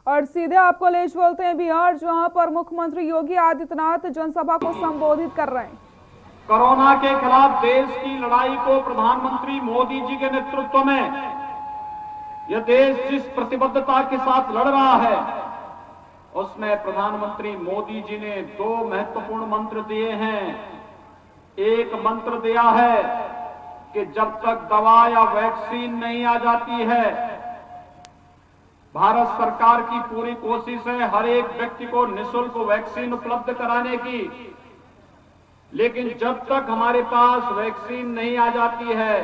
और सीधे आपको ले चलते हैं बिहार, जहां पर मुख्यमंत्री योगी आदित्यनाथ जनसभा को संबोधित कर रहे हैं। कोरोना के खिलाफ देश की लड़ाई को प्रधानमंत्री मोदी जी के नेतृत्व में यह देश जिस प्रतिबद्धता के साथ लड़ रहा है, उसमें प्रधानमंत्री मोदी जी ने दो महत्वपूर्ण मंत्र दिए हैं। एक मंत्र दिया है कि जब तक दवा या वैक्सीन नहीं आ जाती है, भारत सरकार की पूरी कोशिश है हर एक व्यक्ति को निःशुल्क वैक्सीन उपलब्ध कराने की। लेकिन जब तक हमारे पास वैक्सीन नहीं आ जाती है,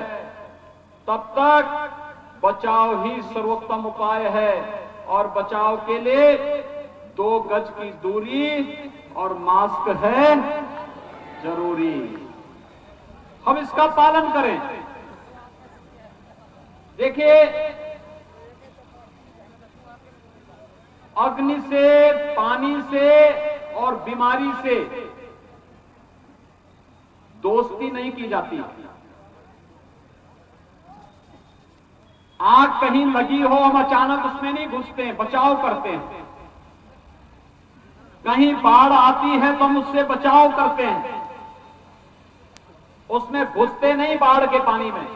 तब तक बचाव ही सर्वोत्तम उपाय है। और बचाव के लिए 2 गज की दूरी और मास्क है जरूरी। हम इसका पालन करें। देखिए, अग्नि से, पानी से और बीमारी से दोस्ती नहीं की जाती। आग कहीं लगी हो, हम अचानक उसमें नहीं घुसते हैं, बचाव करते हैं। कहीं बाढ़ आती है तो हम उससे बचाव करते हैं, उसमें घुसते नहीं बाढ़ के पानी में।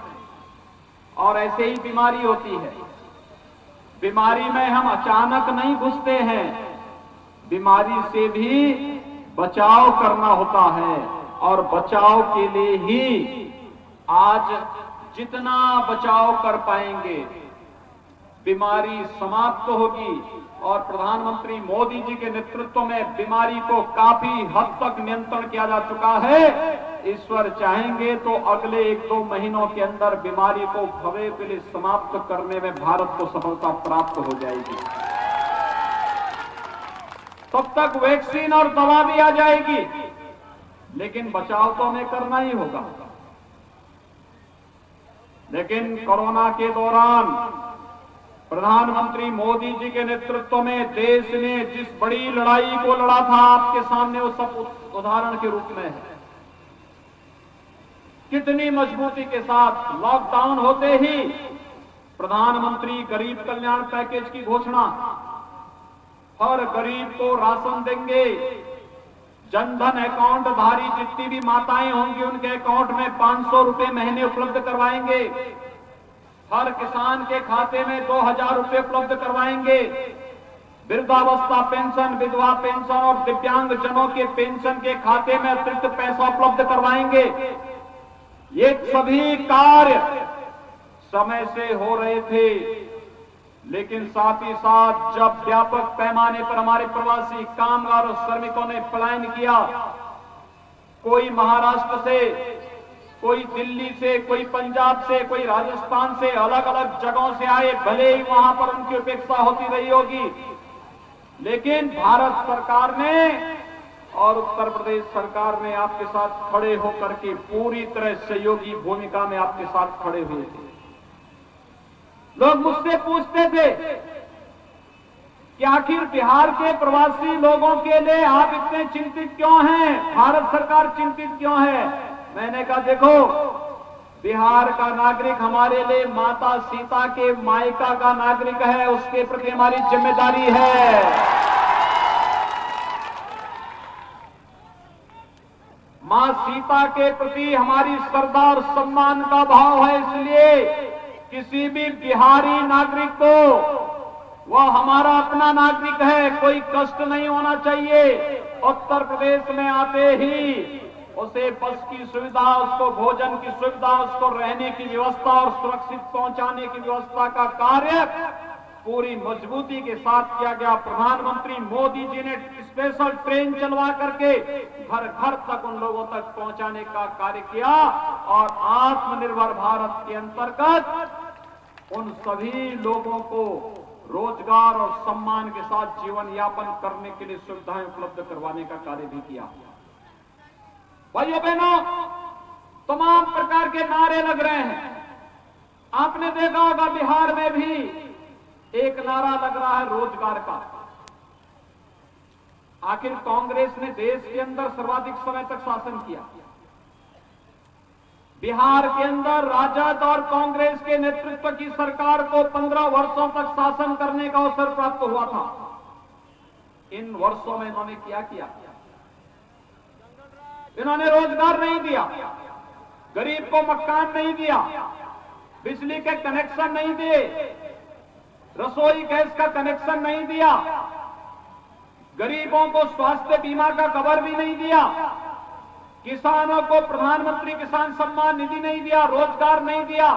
और ऐसे ही बीमारी होती है, बीमारी में हम अचानक नहीं घुसते हैं, बीमारी से भी बचाव करना होता है। और बचाव के लिए ही आज जितना बचाव कर पाएंगे बीमारी समाप्त होगी। और प्रधानमंत्री मोदी जी के नेतृत्व में बीमारी को काफी हद तक नियंत्रण किया जा चुका है। ईश्वर चाहेंगे तो अगले 1-2 महीनों के अंदर बीमारी को भवे के लिए समाप्त करने में भारत को सफलता प्राप्त हो जाएगी। तब तक वैक्सीन और दवा भी आ जाएगी, लेकिन बचाव तो हमें करना ही होगा। लेकिन कोरोना के दौरान प्रधानमंत्री मोदी जी के नेतृत्व में देश ने जिस बड़ी लड़ाई को लड़ा था, आपके सामने वो सब उदाहरण के रूप में है। कितनी मजबूती के साथ लॉकडाउन होते ही प्रधानमंत्री गरीब कल्याण पैकेज की घोषणा, हर गरीब को राशन देंगे, जनधन अकाउंट धारी जितनी भी माताएं होंगी उनके अकाउंट में 500 रुपए महीने उपलब्ध करवाएंगे, हर किसान के खाते में 2000 रुपए उपलब्ध करवाएंगे, वृद्धावस्था पेंशन, विधवा पेंशन और दिव्यांग जनों के पेंशन के खाते में अतिरिक्त पैसा उपलब्ध करवाएंगे। ये सभी कार्य समय से हो रहे थे, लेकिन साथ ही साथ जब व्यापक पैमाने पर हमारे प्रवासी कामगार और श्रमिकों ने पलायन किया, कोई महाराष्ट्र से, कोई दिल्ली से, कोई पंजाब से, कोई राजस्थान से, अलग अलग जगहों से आए, भले ही वहां पर उनकी उपेक्षा होती रही होगी, लेकिन भारत सरकार ने और उत्तर प्रदेश सरकार ने आपके साथ खड़े होकर के पूरी तरह सहयोगी भूमिका में आपके साथ खड़े हुए थे। लोग मुझसे पूछते थे कि आखिर बिहार के प्रवासी लोगों के लिए आप इतने चिंतित क्यों हैं, भारत सरकार चिंतित क्यों है? मैंने कहा, देखो, बिहार का नागरिक हमारे लिए माता सीता के मायका का नागरिक है, उसके प्रति हमारी जिम्मेदारी है। मां सीता के प्रति हमारी श्रद्धा और सम्मान का भाव है, इसलिए किसी भी बिहारी नागरिक को वह हमारा अपना नागरिक है, कोई कष्ट नहीं होना चाहिए। उत्तर प्रदेश में आते ही उसे बस की सुविधा, उसको भोजन की सुविधा, उसको रहने की व्यवस्था और सुरक्षित पहुंचाने की व्यवस्था का कार्य पूरी मजबूती के साथ किया गया। प्रधानमंत्री मोदी जी ने स्पेशल ट्रेन चलवा करके घर घर तक उन लोगों तक पहुंचाने का कार्य किया और आत्मनिर्भर भारत के अंतर्गत उन सभी लोगों को रोजगार और सम्मान के साथ जीवन यापन करने के लिए सुविधाएं उपलब्ध करवाने का कार्य भी किया। भाइयों बहनों, तमाम प्रकार के नारे लग रहे हैं। आपने देखा होगा बिहार में भी एक नारा लग रहा है रोजगार का। आखिर कांग्रेस ने देश के अंदर सर्वाधिक समय तक शासन किया, बिहार के अंदर राजद और कांग्रेस के नेतृत्व की सरकार को 15 वर्षों तक शासन करने का अवसर प्राप्त हुआ था। इन वर्षों में इन्होंने क्या किया? इन्होंने रोजगार नहीं दिया, गरीब को मकान नहीं दिया, बिजली के कनेक्शन नहीं दिए, रसोई गैस का कनेक्शन नहीं दिया, गरीबों को स्वास्थ्य बीमा का कवर भी नहीं दिया, किसानों को प्रधानमंत्री किसान सम्मान निधि नहीं दिया, रोजगार नहीं दिया।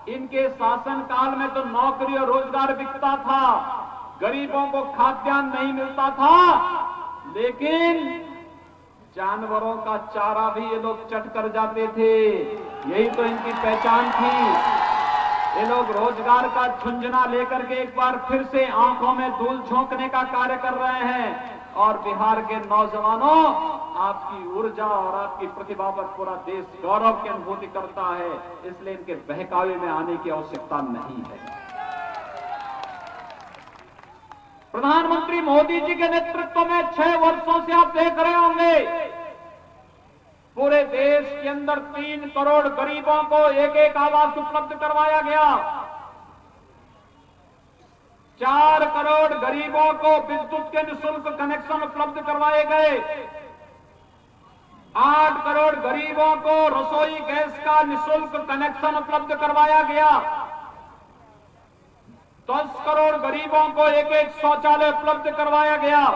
इनके शासन काल में तो नौकरी और रोजगार बिकता था, गरीबों को खाद्यान्न नहीं मिलता था, लेकिन जानवरों का चारा भी ये लोग चट कर जाते थे। यही तो इनकी पहचान थी। ये लोग रोजगार का झुंझुना लेकर के एक बार फिर से आंखों में धूल झोंकने का कार्य कर रहे हैं। और बिहार के नौजवानों, आपकी ऊर्जा और आपकी प्रतिभा पर पूरा देश गौरव की अनुभूति करता है, इसलिए इनके बहकावे में आने की आवश्यकता नहीं है। प्रधानमंत्री मोदी जी के नेतृत्व में 6 वर्षों से आप देख रहे होंगे, पूरे देश के अंदर 3 करोड़ गरीबों को एक आवास उपलब्ध करवाया गया। 4 करोड़ गरीबों को विद्युत के निःशुल्क कनेक्शन उपलब्ध करवाए गए। 8 करोड़ गरीबों को रसोई गैस का निःशुल्क कनेक्शन उपलब्ध करवाया गया। 10 करोड़ गरीबों को एक शौचालय उपलब्ध करवाया गया।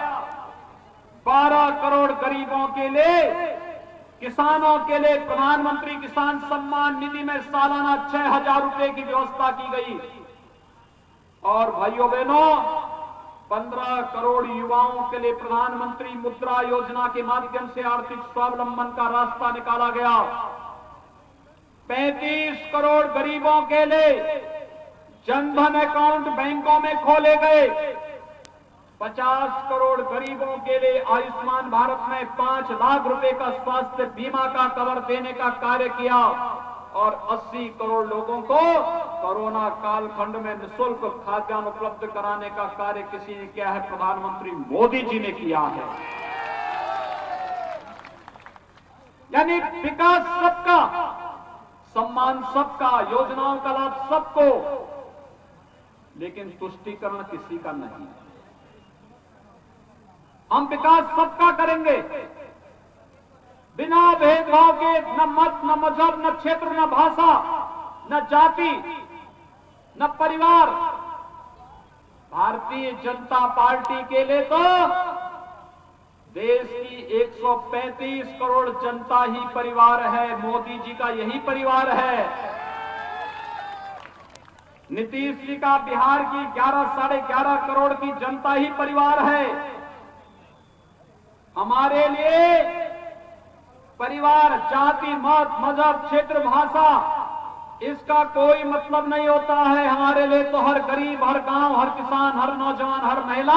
12 करोड़ गरीबों के लिए, किसानों के लिए प्रधानमंत्री किसान सम्मान निधि में सालाना 6,000 रुपए की व्यवस्था की गई। और भाइयों बहनों, 15 करोड़ युवाओं के लिए प्रधानमंत्री मुद्रा योजना के माध्यम से आर्थिक स्वावलंबन का रास्ता निकाला गया। 35 करोड़ गरीबों के लिए जनधन अकाउंट बैंकों में खोले गए। 50 करोड़ गरीबों के लिए आयुष्मान भारत में 5 लाख रुपए का स्वास्थ्य बीमा का कवर देने का कार्य किया। और 80 करोड़ लोगों को कोरोना कालखंड में निःशुल्क खाद्यान्न उपलब्ध कराने का कार्य किसी ने किया है? प्रधानमंत्री मोदी जी ने किया है। यानी विकास सबका, सम्मान सबका, योजनाओं का लाभ सबको, लेकिन तुष्टीकरण किसी का नहीं। हम विकास सबका करेंगे, बिना भेदभाव के, न मत, न मजहब, न क्षेत्र, न भाषा, न जाति, न परिवार। भारतीय जनता पार्टी के लिए तो देश की 135 करोड़ जनता ही परिवार है। मोदी जी का यही परिवार है। नीतीश जी का बिहार की 11-11.5 करोड़ की जनता ही परिवार है। हमारे लिए परिवार, जाति, मत, मजहब, क्षेत्र, भाषा, इसका कोई मतलब नहीं होता है। हमारे लिए तो हर गरीब, हर गांव, हर किसान, हर नौजवान, हर महिला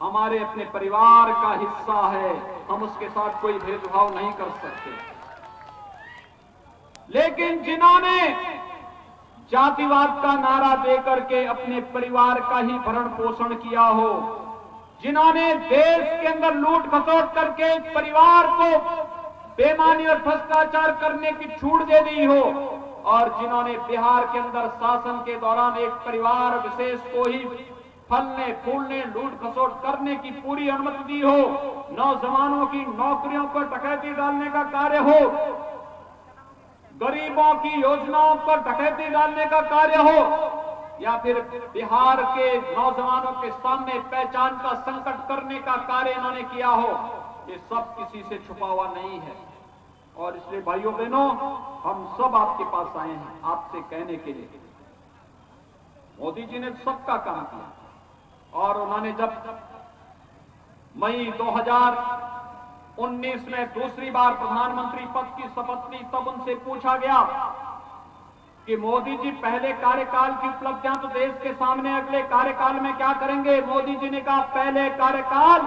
हमारे अपने परिवार का हिस्सा है। हम उसके साथ कोई भेदभाव नहीं कर सकते। लेकिन जिन्होंने जातिवाद का नारा देकर के अपने परिवार का ही भरण पोषण किया हो, जिन्होंने देश के अंदर लूट खसोट करके परिवार को बेईमानी और भ्रष्टाचार करने की छूट दे दी हो, और जिन्होंने बिहार के अंदर शासन के दौरान एक परिवार विशेष को ही फलने फूलने, लूट खसोट करने की पूरी अनुमति दी हो, नौजवानों की नौकरियों पर डकैती डालने का कार्य हो, गरीबों की योजनाओं पर डकैती डालने का कार्य हो, या फिर बिहार के नौजवानों के सामने पहचान का संकट करने का कार्य इन्होंने किया हो, ये सब किसी से छुपा हुआ नहीं है। और इसलिए भाइयों बहनों, हम सब आपके पास आए हैं आपसे कहने के लिए, मोदी जी ने सबका काम किया। और उन्होंने जब मई 2019 में दूसरी बार प्रधानमंत्री पद की शपथ ली, तब उनसे पूछा गया कि मोदी जी पहले कार्यकाल की उपलब्धियां तो देश के सामने, अगले कार्यकाल में क्या करेंगे? मोदी जी ने कहा, पहले कार्यकाल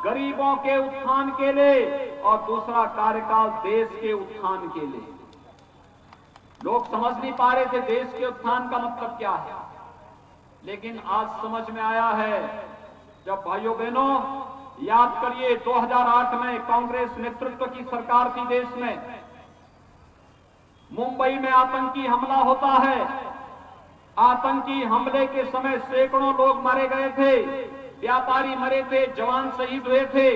गरीबों के उत्थान के लिए और दूसरा कार्यकाल देश के उत्थान के लिए। लोग समझ नहीं पा रहे थे देश के उत्थान का मतलब क्या है, लेकिन आज समझ में आया है। जब भाइयों बहनों याद करिए, 2008 में कांग्रेस नेतृत्व की सरकार थी देश में, मुंबई में आतंकी हमला होता है। आतंकी हमले के समय सैकड़ों लोग मारे गए थे, व्यापारी मरे थे, जवान शहीद हुए थे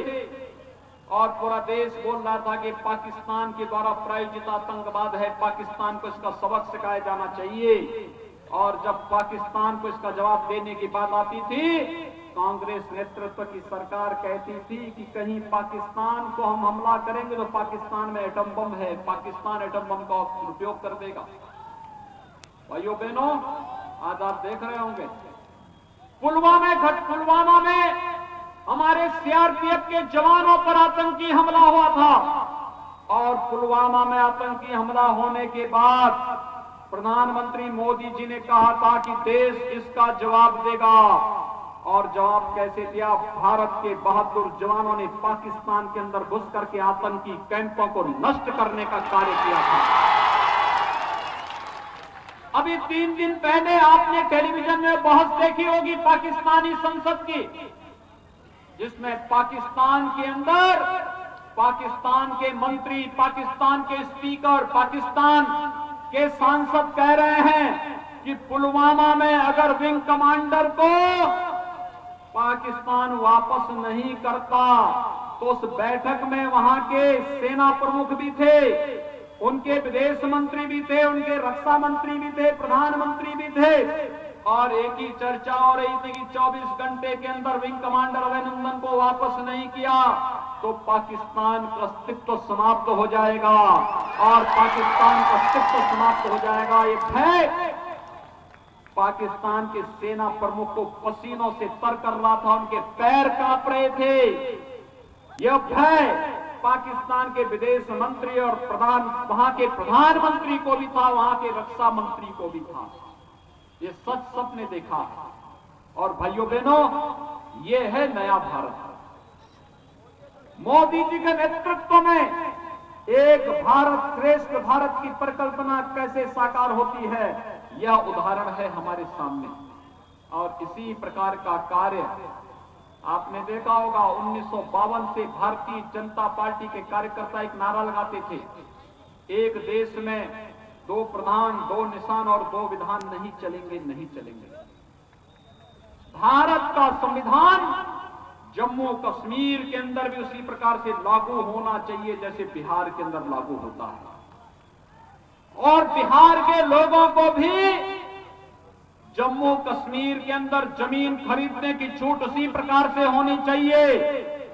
और पूरा देश बोल रहा था कि पाकिस्तान के द्वारा प्रायोजित आतंकवाद है, पाकिस्तान को इसका सबक सिखाया जाना चाहिए। और जब पाकिस्तान को इसका जवाब देने की बात आती थी, कांग्रेस नेतृत्व की सरकार कहती थी कि कहीं पाकिस्तान को हम हमला करेंगे तो पाकिस्तान में एटम बम है, पाकिस्तान एटम बम का उपयोग कर देगा। भाइयों बहनों, आज आप देख रहे होंगे पुलवामा में हमारे सीआरपीएफ के जवानों पर आतंकी हमला हुआ था और पुलवामा में आतंकी हमला होने के बाद प्रधानमंत्री मोदी जी ने कहा था कि देश इसका जवाब देगा। और जवाब कैसे दिया? भारत के बहादुर जवानों ने पाकिस्तान के अंदर घुस करके आतंकी कैंपों को नष्ट करने का कार्य किया था। अभी 3 दिन पहले आपने टेलीविजन में बहस देखी होगी पाकिस्तानी संसद की, जिसमें पाकिस्तान के अंदर पाकिस्तान के मंत्री, पाकिस्तान के स्पीकर, पाकिस्तान के सांसद कह रहे हैं कि पुलवामा में अगर विंग कमांडर को पाकिस्तान वापस नहीं करता तो उस बैठक में वहां के सेना प्रमुख भी थे, उनके विदेश मंत्री भी थे, उनके रक्षा मंत्री भी थे, प्रधानमंत्री भी थे और एक ही चर्चा हो रही थी कि 24 घंटे के अंदर विंग कमांडर अभिनंदन को वापस नहीं किया तो पाकिस्तान का अस्तित्व समाप्त हो जाएगा और पाकिस्तान का अस्तित्व समाप्त हो जाएगा। ये भय पाकिस्तान के सेना प्रमुख को पसीनों से तर कर रहा था, उनके पैर कांप रहे थे। यह भय पाकिस्तान के विदेश मंत्री और वहां के प्रधानमंत्री को भी था, वहां के रक्षा मंत्री को भी था। ये सच सबने देखा। और भाइयों बहनों, ये है नया भारत। मोदी जी के नेतृत्व में एक भारत श्रेष्ठ भारत की परिकल्पना कैसे साकार होती है, यह उदाहरण है हमारे सामने। और इसी प्रकार का कार्य आपने देखा होगा 1952 से भारतीय जनता पार्टी के कार्यकर्ता एक नारा लगाते थे, एक देश में 2 प्रधान, 2 निशान और 2 विधान नहीं चलेंगे, नहीं चलेंगे। भारत का संविधान जम्मू कश्मीर के अंदर भी उसी प्रकार से लागू होना चाहिए जैसे बिहार के अंदर लागू होता है। और बिहार के लोगों को भी जम्मू कश्मीर के अंदर जमीन खरीदने की छूट उसी प्रकार से होनी चाहिए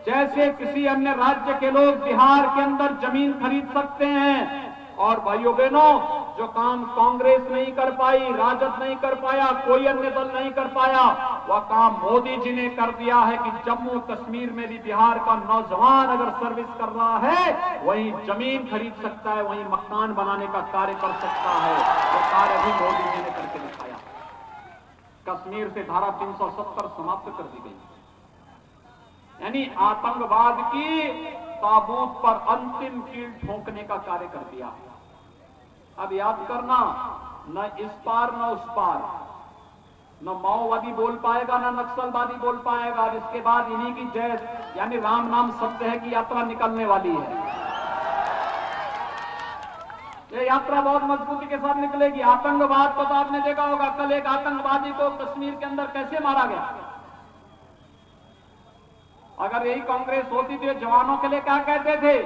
जैसे किसी अन्य राज्य के लोग बिहार के अंदर जमीन खरीद सकते हैं। और भाइयों बहनों, जो काम कांग्रेस नहीं कर पाई, राजद नहीं कर पाया, कोई अन्य दल नहीं कर पाया, वह काम मोदी जी ने कर दिया है कि जम्मू कश्मीर में भी बिहार का नौजवान अगर सर्विस कर रहा है, वहीं जमीन खरीद सकता है, वहीं मकान बनाने का कार्य कर सकता है। वो कार्य भी मोदी जी ने करके दिखाया। कश्मीर से धारा 370 समाप्त कर दी गई, यानी आतंकवाद की ताबूत पर अंतिम कील ठोकने का कार्य कर दिया। अब याद करना, न इस पार न उस पार, न माओवादी बोल पाएगा न नक्सलवादी बोल पाएगा। इसके बाद इन्हीं की जय यानी राम नाम सत्य है की यात्रा निकलने वाली है। ये यात्रा बहुत मजबूती के साथ निकलेगी। आतंकवाद को तो आपने देखा होगा, कल एक आतंकवादी को कश्मीर के अंदर कैसे मारा गया। अगर यही कांग्रेस होती तो जवानों के लिए क्या कहते थे?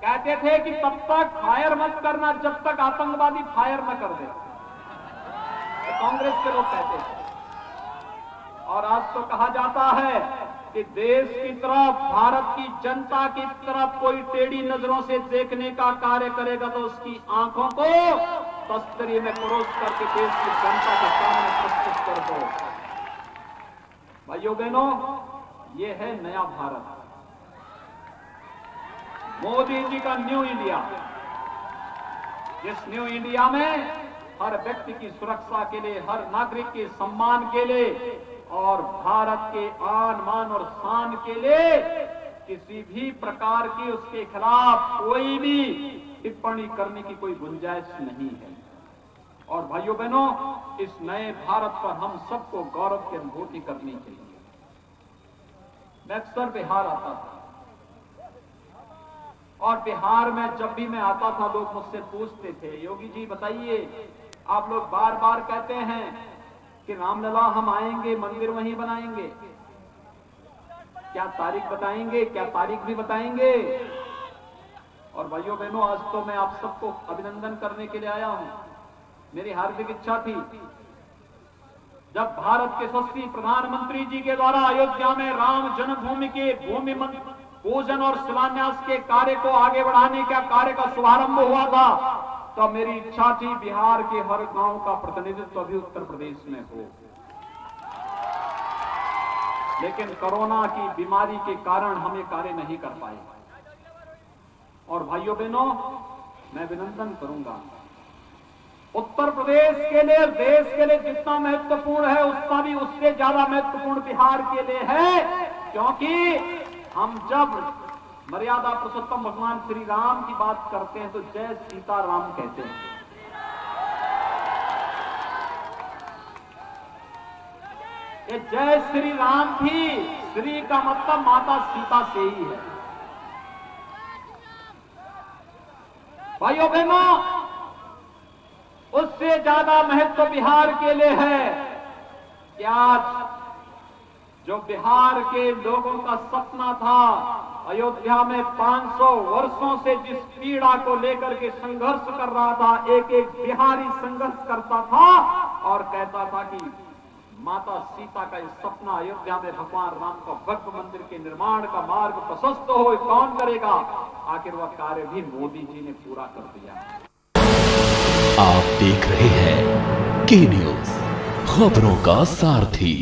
कहते थे कि तब तक फायर मत करना जब तक आतंकवादी फायर न कर दे। तो कांग्रेस के लोग कहते थे। और आज तो कहा जाता है कि देश की तरफ, भारत की जनता की तरफ कोई टेढ़ी नजरों से देखने का कार्य करेगा तो उसकी आंखों को तस्तरी में परोस करके देश की जनता के सामने प्रस्तुत कर दो। भाइयों बहनों, ये है नया भारत, मोदी जी का न्यू इंडिया। इस न्यू इंडिया में हर व्यक्ति की सुरक्षा के लिए, हर नागरिक के सम्मान के लिए और भारत के आन मान और शान के लिए किसी भी प्रकार की उसके खिलाफ कोई भी टिप्पणी करने की कोई गुंजाइश नहीं है। और भाइयों बहनों, इस नए भारत पर हम सबको गौरव की अनुभूति करनी चाहिए। मैं अक्सर बिहार आता था, और बिहार में जब भी मैं आता था लोग मुझसे पूछते थे, योगी जी बताइए, आप लोग बार बार कहते हैं कि रामलला हम आएंगे, मंदिर वहीं बनाएंगे, क्या तारीख बताएंगे, क्या तारीख भी बताएंगे? और भाइयों बहनों, आज तो मैं आप सबको अभिनंदन करने के लिए आया हूं। मेरी हार्दिक इच्छा थी जब भारत के यशस्वी प्रधानमंत्री जी के द्वारा अयोध्या में राम जन्मभूमि के भूमि पूजन और शिलान्यास के कार्य को आगे बढ़ाने का कार्य का शुभारंभ हुआ था, तो मेरी इच्छा थी बिहार के हर गांव का प्रतिनिधित्व भी उत्तर प्रदेश में हो। लेकिन कोरोना की बीमारी के कारण हम ये कार्य नहीं कर पाए। और भाइयों बहनों, मैं विनंदन करूंगा, उत्तर प्रदेश के लिए, देश के लिए जितना महत्वपूर्ण है उतना भी उससे ज्यादा महत्वपूर्ण बिहार के लिए है, क्योंकि हम जब मर्यादा पुरुषोत्तम भगवान श्री राम की बात करते हैं तो जय सीताराम कहते हैं। ये जय श्री राम भी, श्री का मतलब माता सीता से ही है। भाइयों बहनों, उससे ज्यादा महत्व बिहार के लिए है कि आज जो बिहार के लोगों का सपना था, अयोध्या में 500 वर्षों से जिस पीड़ा को लेकर के संघर्ष कर रहा था, एक एक बिहारी संघर्ष करता था और कहता था कि माता सीता का ये सपना अयोध्या में भगवान राम का भव्य मंदिर के निर्माण का मार्ग प्रशस्त हो, कौन करेगा? आखिर वह कार्य भी मोदी जी ने पूरा कर दिया। आप देख रहे हैं के न्यूज, खबरों का सारथी।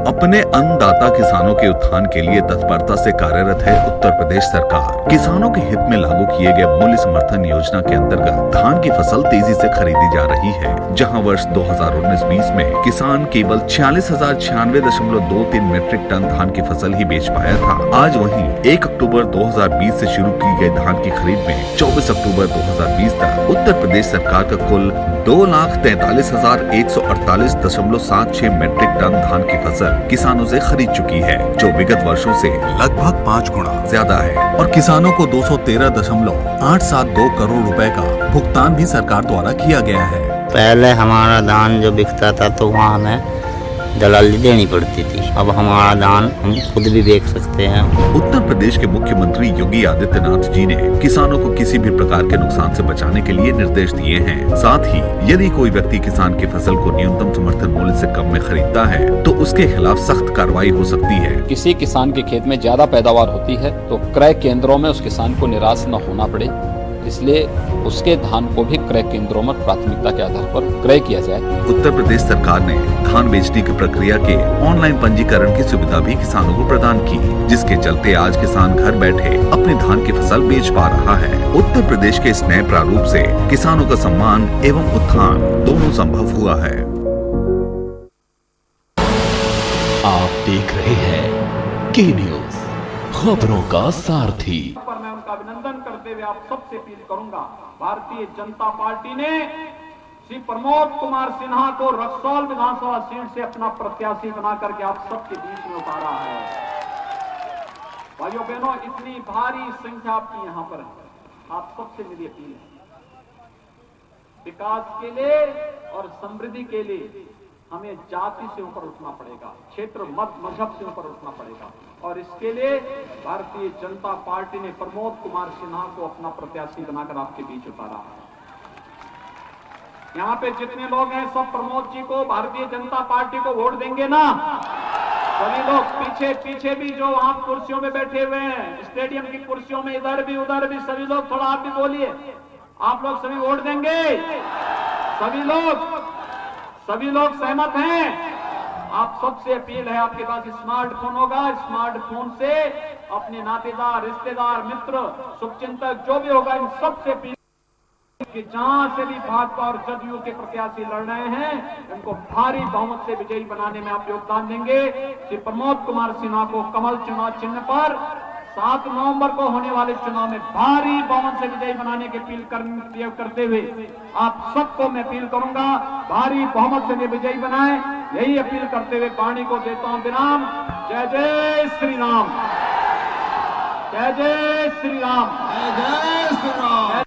अपने अन्नदाता किसानों के उत्थान के लिए तत्परता से कार्यरत है उत्तर प्रदेश सरकार। किसानों के हित में लागू किए गए मूल्य समर्थन योजना के अंतर्गत धान की फसल तेजी से खरीदी जा रही है। जहां वर्ष 2019-20 में किसान केवल 46,096.23 मीट्रिक टन धान की फसल ही बेच पाया था, आज वहीं 1 अक्टूबर 2020 से शुरू की गई धान की खरीद में 24 अक्टूबर 2020 तक उत्तर प्रदेश सरकार का कुल 2,43,148.76 मीट्रिक टन धान की फसल किसानों से खरीद चुकी है, जो विगत वर्षों से लगभग 5 गुना ज्यादा है। और किसानों को 213.872 करोड़ रुपए का भुगतान भी सरकार द्वारा किया गया है। पहले हमारा धान जो बिकता था तो वहाँ हमें दलाली देनी पड़ती थी, अब हमारा धान हम खुद भी बेच सकते हैं। उत्तर प्रदेश के मुख्यमंत्री योगी आदित्यनाथ जी ने किसानों को किसी भी प्रकार के नुकसान से बचाने के लिए निर्देश दिए हैं। साथ ही यदि कोई व्यक्ति किसान की फसल को न्यूनतम समर्थन मूल्य से कम में खरीदता है तो उसके खिलाफ सख्त कार्रवाई हो सकती है। किसी किसान के खेत में ज्यादा पैदावार होती है तो क्रय केंद्रों में उस किसान को निराश न होना पड़े, इसलिए उसके धान को भी क्रय केंद्रों में प्राथमिकता के आधार पर क्रय किया जाए। उत्तर प्रदेश सरकार ने धान बेचने की प्रक्रिया के ऑनलाइन पंजीकरण की सुविधा भी किसानों को प्रदान की, जिसके चलते आज किसान घर बैठे अपने धान की फसल बेच पा रहा है। उत्तर प्रदेश के इस नए प्रारूप से किसानों का सम्मान एवं उत्थान दोनों संभव हुआ है। आप देख रहे हैं के न्यूज, खबरों का सारथी। पर मैं उनका अभिनंदन करते हुए आप सबसे अपील करूंगा, भारतीय जनता पार्टी ने श्री प्रमोद कुमार सिन्हा को रक्सौल विधानसभा सीट से अपना प्रत्याशी बना करके आप सबके बीच में उतारा है। भाइयों बहनों, इतनी भारी संख्या आपकी यहाँ पर है, आप सबसे मेरी अपील है, विकास के लिए और समृद्धि के लिए हमें जाति से ऊपर उठना पड़ेगा, क्षेत्र मत मजहब से ऊपर उठना पड़ेगा, और इसके लिए भारतीय जनता पार्टी ने प्रमोद कुमार सिन्हा को अपना प्रत्याशी बनाकर आपके बीच उतारा। यहाँ पे जितने लोग हैं सब प्रमोद जी को, भारतीय जनता पार्टी को वोट देंगे ना? सभी लोग पीछे भी जो वहां कुर्सियों में बैठे हुए हैं, स्टेडियम की कुर्सियों में, इधर भी उधर भी, सभी लोग थोड़ा आप भी बोलिए, आप लोग सभी वोट देंगे? सभी लोग सहमत हैं? आप सबसे अपील है, आपके पास स्मार्टफोन होगा, स्मार्टफोन से अपने नातेदार, रिश्तेदार, मित्र, शुभचिंतक जो भी होगा, इन सबसे अपील कि जहां से भी भाजपा और जदयू के प्रत्याशी लड़ रहे हैं, उनको भारी बहुमत से विजयी बनाने में आप योगदान देंगे। श्री प्रमोद कुमार सिन्हा को कमल चुनाव चिन्ह पर 7 नवंबर को होने वाले चुनाव में भारी बहुमत से विजयी बनाने की अपील करते हुए आप सबको मैं अपील करूंगा, भारी बहुमत से विजयी बनाएं। यही अपील करते हुए वाणी को देता हूं विराम। जय जय श्री राम। जय जय श्री राम। जय श्री राम।